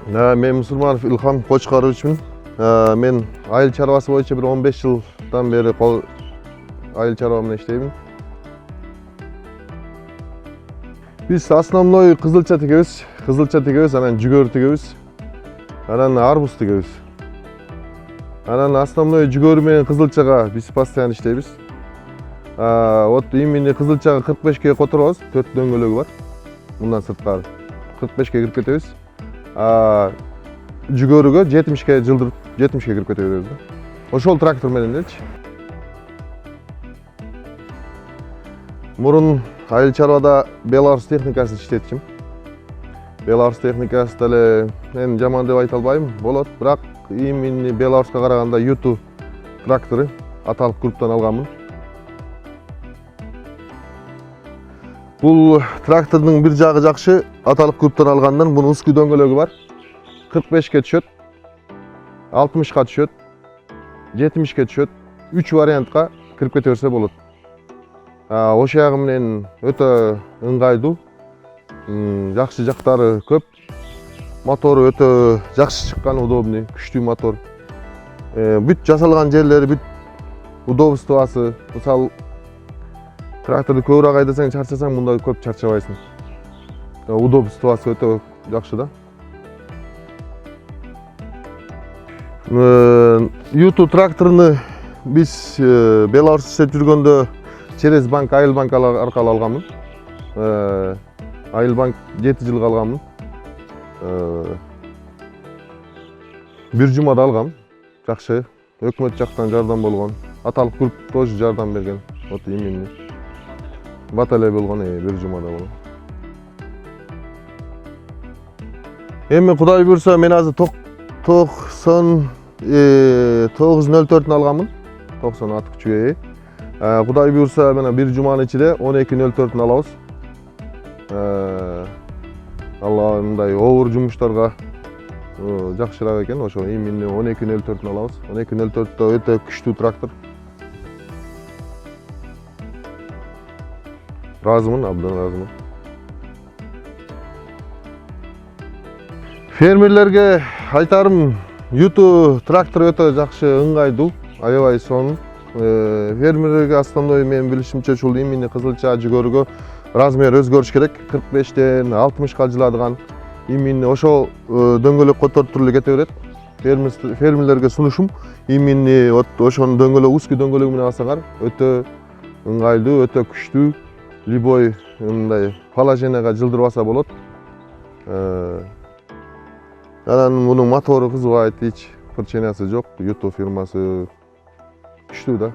Мен Мусурманов Илхам Кочкаровичмин. Мен айыл чарбасы боюнча bir 15 жылдан бери айыл чарба менен иштеймин. Биз основной кызылча тигебиз, анан жүгөр тигебиз, анан арбуз тигебиз. Анан основной жүгөрү менен кызылчага биз постоянно иштейбиз. Вот именно кызылчага 45ке которобуз, 4 дөңгөлөгү бар. Мындан сырткары 45ке кирип кетебиз. Жүгөрүгө 70ке жылдырып 70ке кирип кете беребиз да. Ошол трактор менен элечи. Мурун айыл чарбада Беларусь техникасын иштетчим. Беларусь техникасы деле мен жаман деп айта албайм, болот, бирок именно Беларуска караганда Юту трактору аталык групптан алганмын. Бул трактордун бир жагы жакшы, аталык групптан алгандан бунун узкий дөңгөлөгү бар. 45ке түшөт, 60ка түшөт, 70ке түшөт. 3 вариантка кирип кете берсе болот. Ошол ягы менен өтө ыңгайлуу, жакшы жактары көп. Мотору өтө жакшы чыккан, удобный, күчтүү мотор. Бүт жасалган жерлери, бүт удобствосы. Мисалы, тракторду көбүрөөк айдасаң чарчасаң, мында көп чарчабайсың. Удобствосы өтө жакшы да. Юту тракторуну биз Беларусь иштеп жүргөндө через банк, Айыл банк аркылуу алганмын. Айыл банк 7 жылга алганмын. Бир жумада алгам. Жакшы. Өкмөт жактан жардам болгон. Аталык групп тоже жардам берген. Вот именно. Баталия болгон, бир жумада болгон. Эми Кудай буйрса мен азыр 904-ны алганмын. 90 ат күчүгө ээ. Кудай буйрса мына бир жуманын ичинде 1204-ны алабыз. Алла мындай оор жумуштарга жакшыраак экен, ошо именно 1204-ны алабыз. 1204 өтө күчтүү трактор. Разымын, абдан разымын. Фермерлерге айтарым, Юту трактор өтө жакшы, ыңгайлуу, аябай сонун. Фермерлерге основной мен билишимче ушул именно кызылча жүгөрүгө размер өзгөрүш керек. 45тен 60ка жыладыган именно ошол дөңгөлөк которуп эле кете берет. Фермерлерге сунушум именно вот ошонун дөңгөлөк, узкий дөңгөлөгү менен алсаңар, өтө ыңгайлуу, өтө күчтүү. Любой мындай положенияга жылдырбаса болот. Анан мунун мотору кызбайт, эч причинасы жок. Юту фирмасы күчтүү да.